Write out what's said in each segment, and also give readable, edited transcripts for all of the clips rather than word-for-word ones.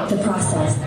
The process.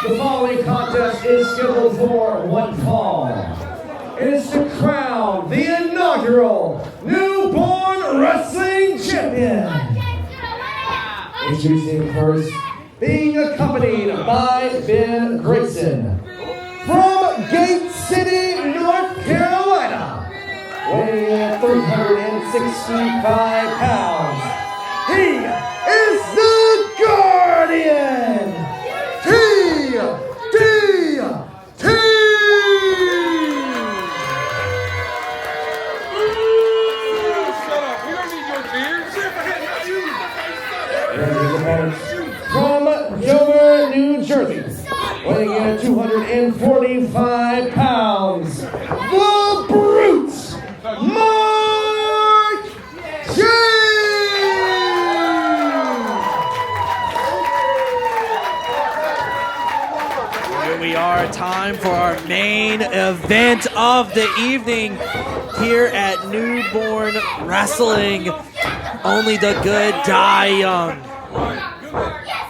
The following contest is scheduled for one fall. It is to crown the inaugural Newborn Wrestling Champion. Introducing first, being accompanied by Ben Grayson. From Gate City, North Carolina, weighing in 365 pounds, he is the Guardian! TDT! Shut up. We don't need your beers. From Dover, New Jersey, weighing in 245 pounds, the Brute, Mark Here we are, time for our main event of the evening here at Newborn Wrestling. Only the good die young.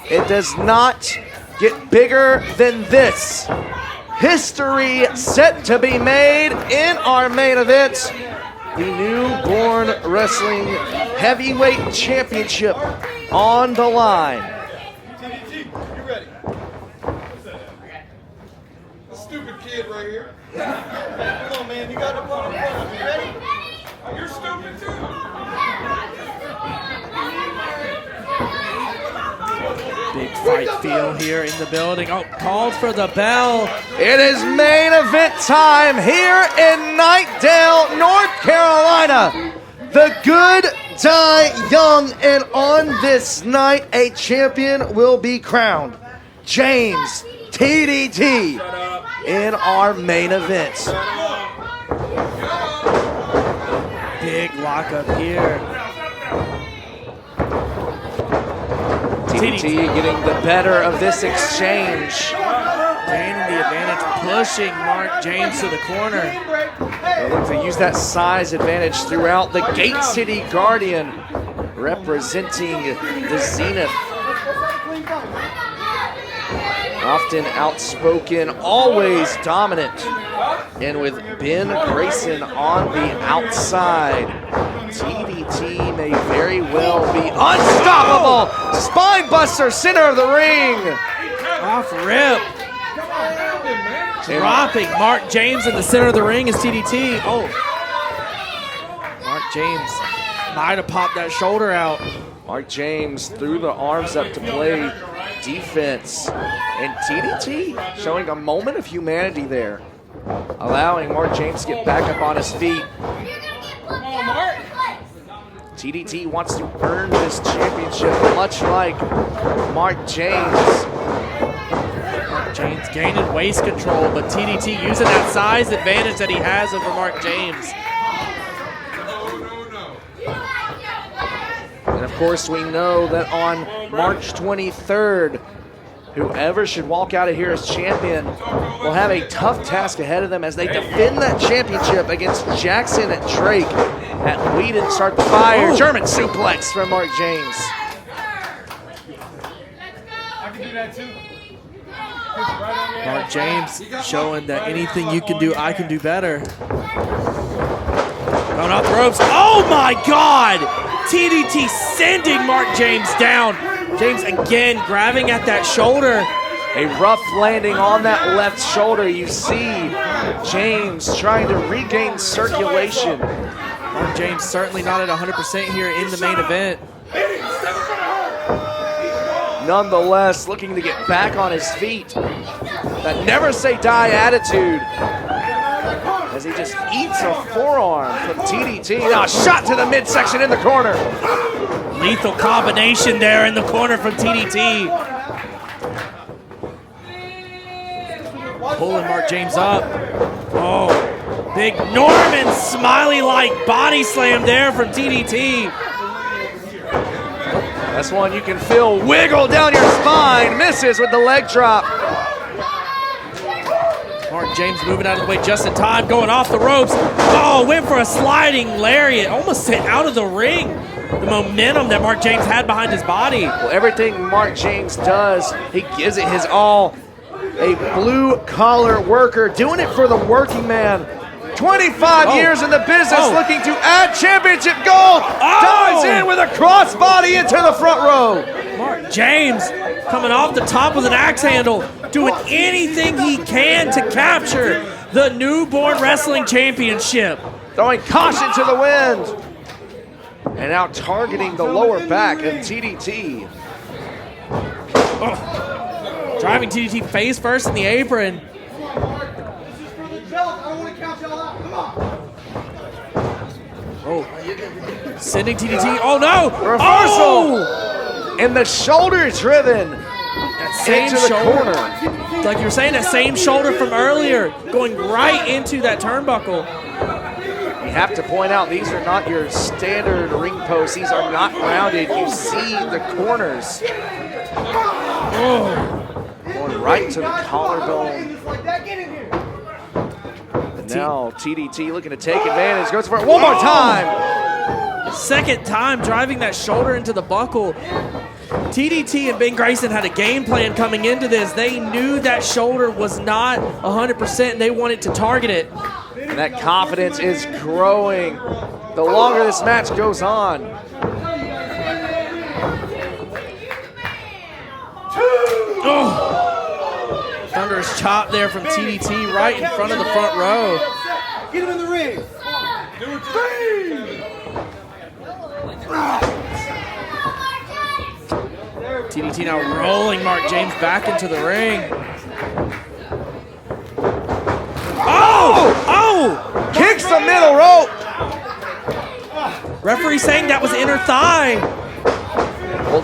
It does not get bigger than this. History set to be made in our main event. The Newborn Wrestling Heavyweight Championship on the line. TDT, you ready? Stupid kid right here. Come on, man. You got to put him in. You ready? You're stupid, too. Big fight feel here in the building. Oh, called for the bell. It is main event time here in Knightdale, North Carolina. The good die young, and on this night, a champion will be crowned. James TDT in our main event. Big lockup here. TDT getting the better of this exchange. Gaining the advantage, pushing Mark James to the corner. They'll look to use that size advantage throughout. The Gate City Guardian representing the Zenith. Often outspoken, always dominant. And with Ben Grayson on the outside, TDT may very well be unstoppable. Spine buster, center of the ring. Off rip. Dropping Mark James in the center of the ring is TDT. Oh. Mark James might have popped that shoulder out. Mark James threw the arms up to play defense. And TDT showing a moment of humanity there. allowing Mark James to get back up on his feet. Come on, Mark. TDT wants to earn this championship, much like Mark James. James gaining waist control, but TDT using that size advantage that he has over Mark James. And of course, we know that on March 23rd, whoever should walk out of here as champion will have a tough task ahead of them as they defend that championship against Jackson and Drake at Whedon. Start the fire. German suplex from Mark James. I can do that too. Mark James showing that anything you can do, I can do better. Going off the ropes. Oh my God! TDT sending Mark James down. James again grabbing at that shoulder. A rough landing on that left shoulder. You see James trying to regain circulation. Mark James certainly not at 100% here in the main event. Nonetheless, looking to get back on his feet. That never say die attitude as he just eats a forearm from TDT. Now a shot to the midsection in the corner. Lethal combination there in the corner from TDT. Pulling Mark James up. Oh, big Norman Smiley-like body slam there from TDT. That's one you can feel wiggle down your spine. Misses with the leg drop. Mark James moving out of the way just in time, going off the ropes. Oh, went for a sliding lariat. Almost hit out of the ring. The momentum that Mark James had behind his body. Well, everything Mark James does, he gives it his all. A blue-collar worker, doing it for the working man. 25 years in the business, looking to add championship gold. Dives in with a crossbody into the front row. Mark James coming off the top with an axe handle, doing anything he can to capture the Newborn Wrestling Championship. Throwing caution to the wind. And now targeting the lower back of TDT. Driving TDT face first in the apron. Sending TDT. Oh no! Reversal! And the shoulder driven into the corner. Like you were saying, that same shoulder from earlier, going right into that turnbuckle. You have to point out, these are not your standard ring posts. These are not rounded. You see the corners. Going right to the collarbone. And now TDT looking to take advantage. Goes for it one more time. Second time driving that shoulder into the buckle. TDT and Ben Grayson had a game plan coming into this. They knew that shoulder was not 100% and they wanted to target it. And that confidence is growing the longer this match goes on. Thunderous chop there from TDT right in front of the front row. Get him in the ring. Do it. TDT now rolling Mark James back into the ring. Oh! Kicks the middle rope. Referee saying that was inner thigh. Well,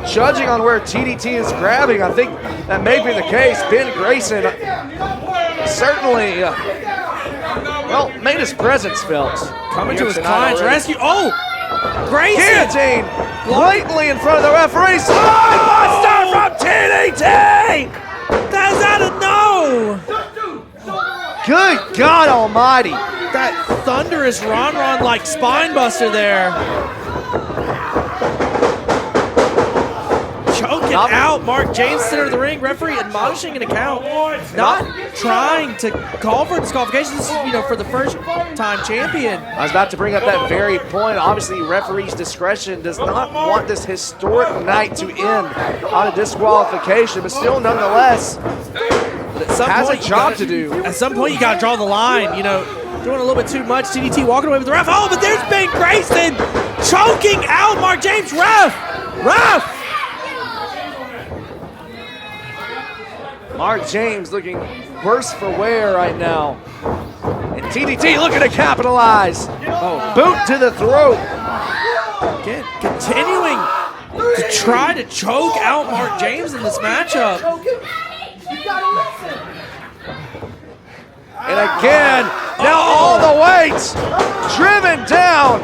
judging on where TDT is grabbing, I think that may be the case. Ben Grayson certainly, made his presence felt. Coming to his client's rescue. Oh! Grayson! Guillotine blatantly in front of the referee. Slide buster from TDT! That's out of no! Good God almighty. That thunderous Ron-Ron-like spine buster there. Choking out Mark James, center of the ring. Referee admonishing an account. Not trying to call for disqualification. This is, for the first time champion. I was about to bring up that very point. Obviously, referee's discretion does not want this historic night to end on a disqualification, but still, nonetheless, has a job to do. At some point, you got to draw the line. Doing a little bit too much. TDT walking away with the ref. Oh, but there's Ben Grayson choking out Mark James. Ref! Mark James looking worse for wear right now. And TDT looking to capitalize. Oh, boot to the throat. Again, continuing to try to choke out Mark James in this matchup. And again, now all the weight driven down.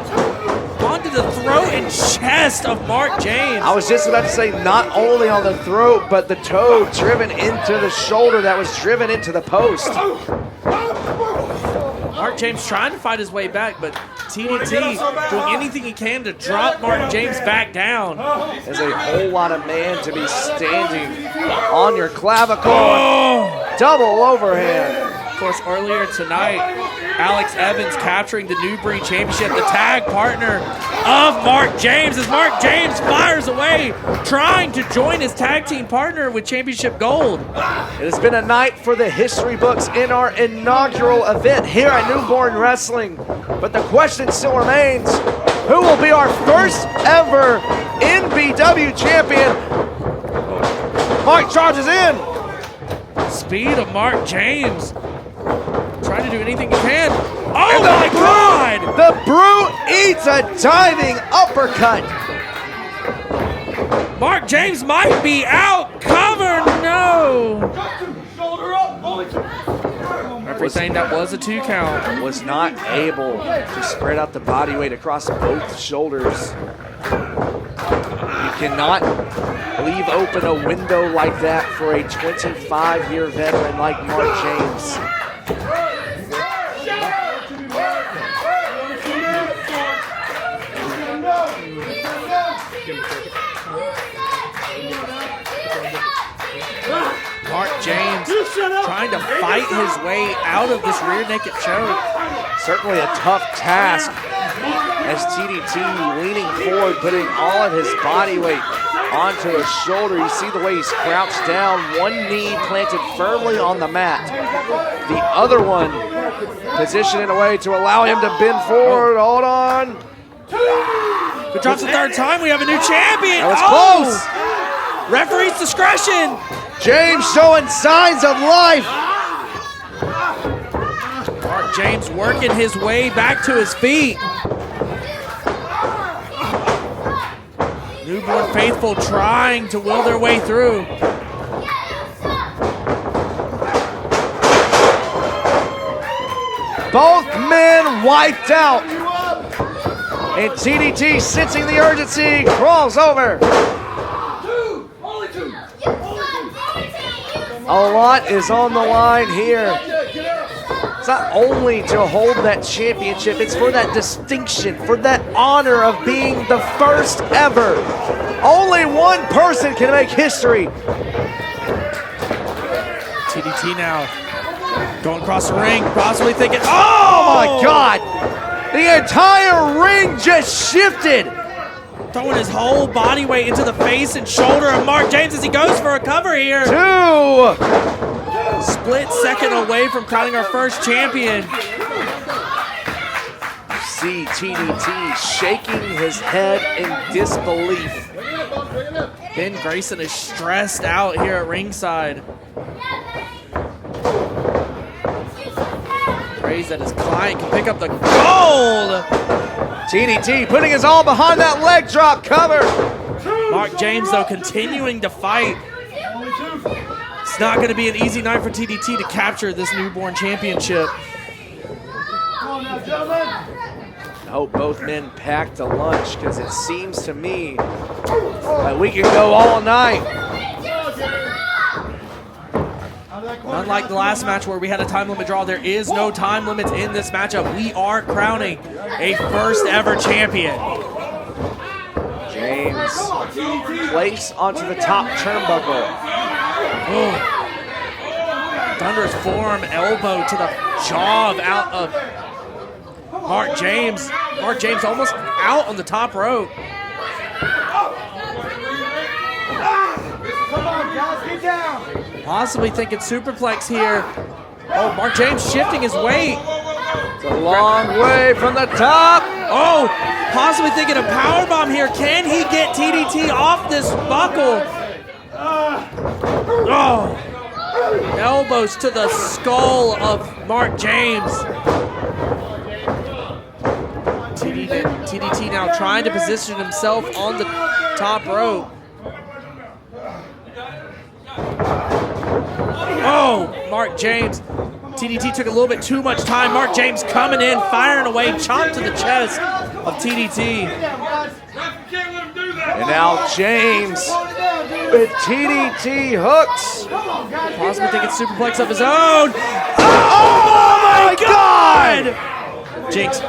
Onto the throat and chest of Mark James. I was just about to say not only on the throat, but the toe driven into the shoulder that was driven into the post. Mark James trying to fight his way back, but TDT doing anything he can to drop Mark James back down. There's a whole lot of man to be standing on your clavicle. Double overhand. Of course, earlier tonight, Alex Evans capturing the New Breed Championship, the tag partner of Mark James, as Mark James fires away, trying to join his tag team partner with championship gold. It has been a night for the history books in our inaugural event here at Newborn Wrestling. But the question still remains, who will be our first ever NBW champion? Mark charges in. Speed of Mark James. Trying to do anything he can. Oh my God! The Brute eats a diving uppercut. Mark James might be out. Cover, no. Referee saying that was a 2 count. Was not able to spread out the body weight across both shoulders. You cannot leave open a window like that for a 25-year veteran like Mark James. Mark James trying to fight his way out of this rear naked choke. Certainly a tough task as TDT leaning forward, putting all of his body weight onto his shoulder. You see the way he's crouched down, one knee planted firmly on the mat. The other one positioned in a way to allow him to bend forward. Hold on. If it drops the third time, we have a new champion. That was close. Referee's discretion. James showing signs of life. Mark James working his way back to his feet. Newborn faithful trying to will their way through. Both men wiped out. And TDT, sensing the urgency, crawls over. A lot is on the line here. It's not only to hold that championship, it's for that distinction, for that honor of being the first ever. Only one person can make history. TDT now going across the ring, possibly thinking, Oh my God! The entire ring just shifted. throwing his whole body weight into the face and shoulder of Mark James as he goes for a cover here. 2. Split second away from crowning our first champion. See TDT shaking his head in disbelief. Ben Grayson is stressed out here at ringside. Prays that his client can pick up the gold. TDT putting his all behind that leg drop cover. Mark James, though, continuing to fight. It's not going to be an easy night for TDT to capture this newborn championship. I hope both men packed a lunch because it seems to me that we can go all night. Unlike the last match where we had a time limit draw, there is no time limits in this matchup. We are crowning a first ever champion. James place onto the top turnbuckle. Oh. Thunderous forearm elbow to the jaw out of Mark James. Mark James almost out on the top rope. Come on, guys, get down. Possibly thinking superplex here. Oh, Mark James shifting his weight. It's a long way from the top. Oh, possibly thinking a powerbomb here. Can he get TDT off this buckle? Oh. Elbows to the skull of Mark James. TDT now trying to position himself on the top rope. Oh, Mark James. TDT took a little bit too much time. Mark James coming in, firing away, chop to the chest of TDT. And now James with TDT hooks. Possibly thinking superplex of his own. Oh my God! Jinx.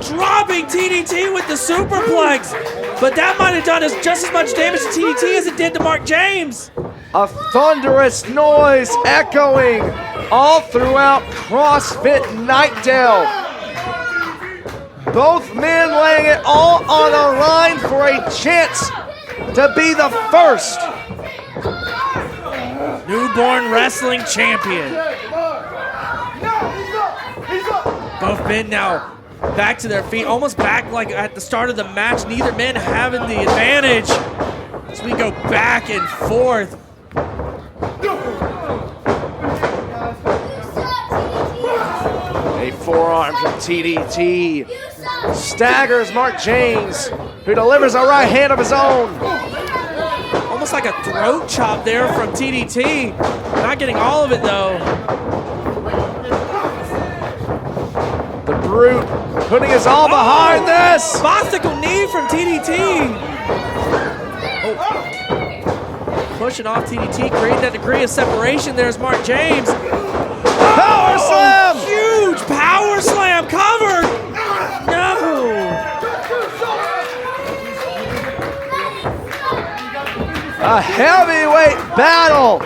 Dropping TDT with the superplex. But that might have done just as much damage to TDT as it did to Mark James. A thunderous noise echoing all throughout CrossFit Nightdale. Both men laying it all on the line for a chance to be the first newborn wrestling champion. Both men now back to their feet, almost back like at the start of the match. Neither man having the advantage as we go back and forth. A forearm from TDT staggers Mark James, who delivers a right hand of his own. Almost like a throat chop there from TDT. Not getting all of it though. The Brute putting his all behind this. Bicycle knee from TDT. Pushing off TDT, creating that degree of separation. There's Mark James. Power slam! Huge power slam covered. No. A heavyweight battle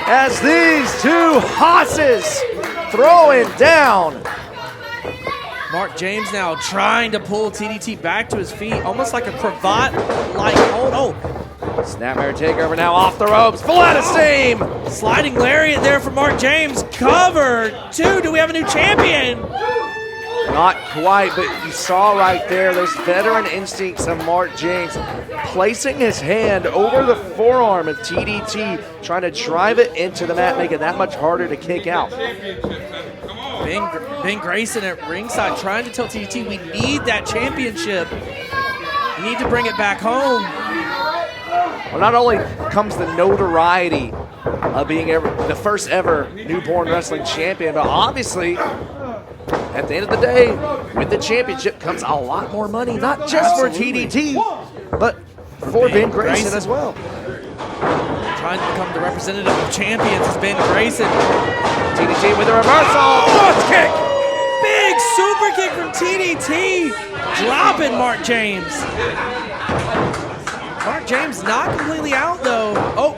as these two hosses throwing down. Mark James now trying to pull TDT back to his feet, almost like a cravat-like hold. Oh, Snapmare takeover now off the ropes, full out of steam. sliding lariat there for Mark James. Cover two. Do we have a new champion? Not quite, but you saw right there, those veteran instincts of Mark James placing his hand over the forearm of TDT, trying to drive it into the mat, make it that much harder to kick out. Ben Grayson at ringside trying to tell TDT we need that championship. We need to bring it back home. Well, not only comes the notoriety of being the first ever newborn wrestling champion, but obviously, at the end of the day, with the championship comes a lot more money, not just for TDT, but for Ben Grayson as well. Trying to become the representative of champions is Ben Grayson. TDT with a reversal. Oh, kick! Big super kick from TDT. Dropping Mark James. Mark James not completely out though. Oh,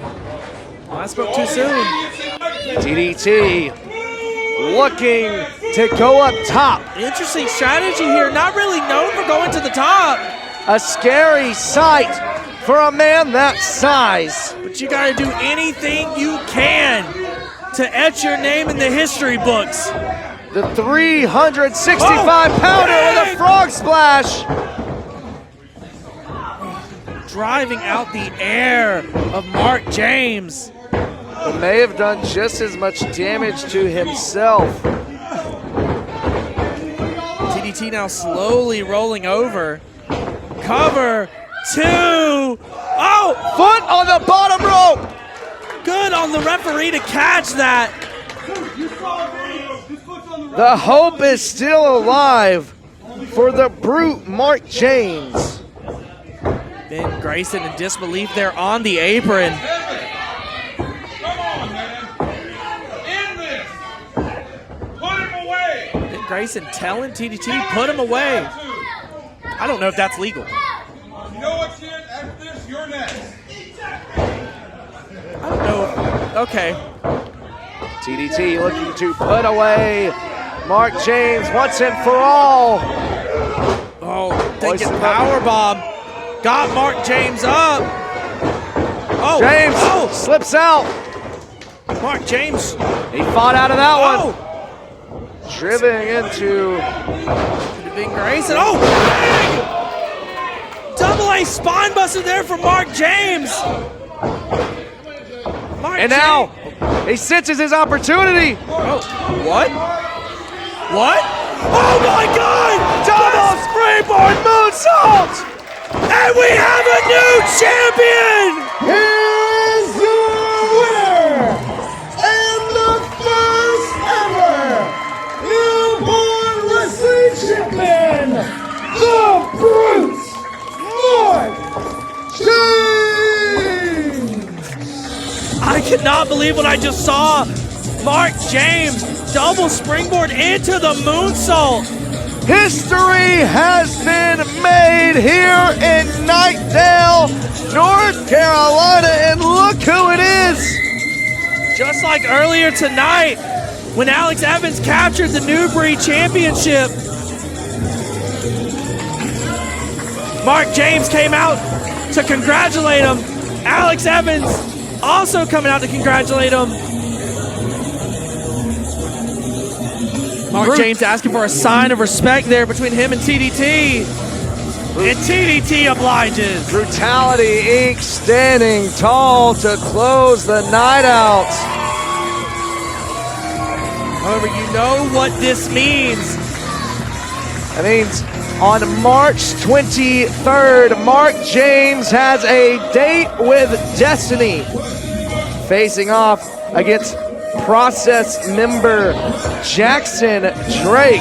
I spoke too soon. TDT looking to go up top. Interesting strategy here. Not really known for going to the top. A scary sight for a man that size. But you gotta do anything you can to etch your name in the history books. The 365-pounder with a frog splash. Driving out the air of Mark James. But may have done just as much damage to himself. TDT now slowly rolling over. Cover two. Oh! Foot on the bottom rope. Good on the referee to catch that. The hope is still alive for the Brute Mark James. Ben Grayson in disbelief there on the apron. Come on, man. End this. Put him away. Ben Grayson telling TDT, put him away. I don't know if that's legal. You know what, kid? After this, you're next. I don't know. Okay. TDT looking to put away Mark James once and for all. Oh, thinking powerbomb. Got Mark James up. Oh, James slips out. Mark James. He fought out of that one. Oh, Driven into Ben Grayson. Oh, big. Double Nice spine buster there from Mark James. And now he senses his opportunity. Oh, what? What? Oh my God! Double springboard moonsault! And we have a new champion! Here's your winner and the first ever newborn wrestling champion, the Brute, Mark James! I cannot believe what I just saw. Mark James, double springboard into the moonsault. History has been made here in Knightdale, North Carolina, and look who it is. Just like earlier tonight, when Alex Evans captured the Newbury Championship, Mark James came out to congratulate him. Alex Evans also coming out to congratulate him. Mark James asking for a sign of respect there between him and TDT. And TDT obliges. Brutality Inc. standing tall to close the night out. However, you know what this means. That means on March 23rd, Mark James has a date with Destiny, facing off against Process member Jackson Drake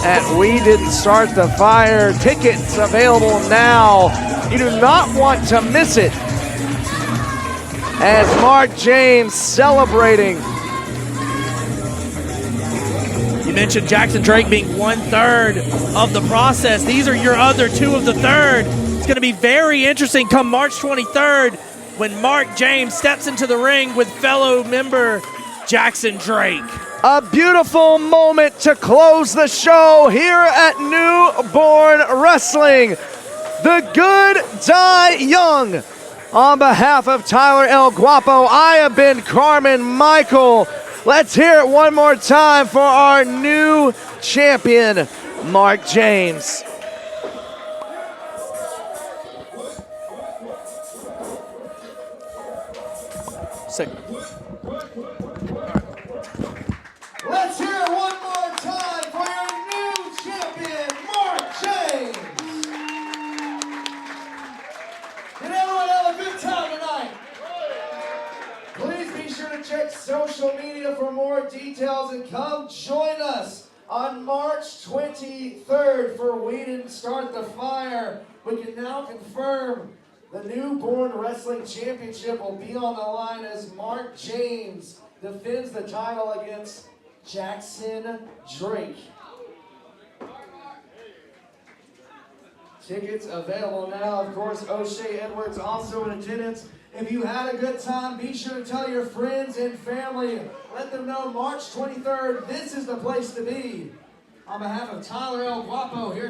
at We Didn't Start the Fire. Tickets available now. You do not want to miss it, as Mark James celebrating. You mentioned Jackson Drake being 1/3 of the Process. These are your other 2 of the third. It's going to be very interesting come March 23rd when Mark James steps into the ring with fellow member Jackson Drake. A beautiful moment to close the show here at Newborn Wrestling. The Good Die Young. On behalf of Tyler El Guapo, I have been Carmen Michael. Let's hear it one more time for our new champion, Mark James. Let's hear it one more time for your new champion, Mark James. Did everyone have a good time tonight? Please be sure to check social media for more details and come join us on March 23rd for We Didn't Start the Fire. We can now confirm the Newborn Wrestling Championship will be on the line as Mark James defends the title against Jackson Drake. Tickets available now. Of course, O'Shea Edwards also in attendance. If you had a good time, be sure to tell your friends and family. Let them know March 23rd, this is the place to be. On behalf of Tyler El Guapo here